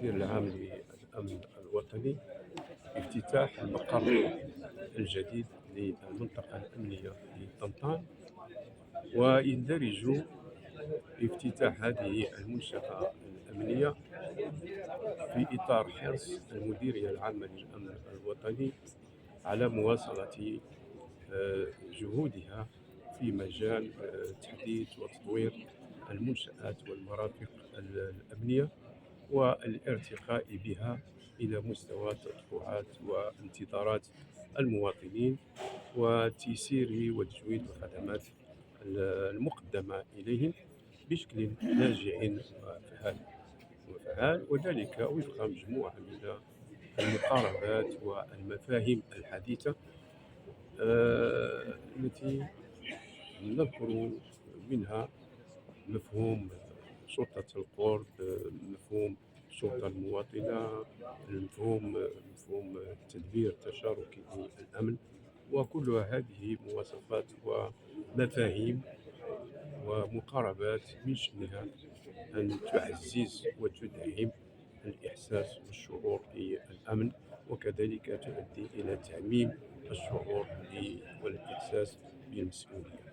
المدير العام للأمن الوطني بافتتاح المقر الجديد للمنطقة الأمنية لطنطان، ويندرج افتتاح هذه المنشأة الأمنية في إطار حرص المديرية العامة للأمن الوطني على مواصلة جهودها في مجال تحديث وتطوير المنشآت والمرافق الأمنية والارتقاء بها إلى مستوى تطلعات وانتظارات المواطنين، وتيسير وتجويد الخدمات المقدمة إليهم بشكل ناجع وفعال، وذلك وفق مجموعة من المقاربات والمفاهيم الحديثة التي نذكر منها مفهوم شرطة القرب، مفهوم الشرطة المواطنة، مفهوم التدبير التشاركي للأمن، وكل هذه مواصفات ومفاهيم ومقاربات من شأنها أن تعزز وتدعم الإحساس والشعور بالأمن، وكذلك تؤدي إلى تعميم الشعور والإحساس بالمسؤولية.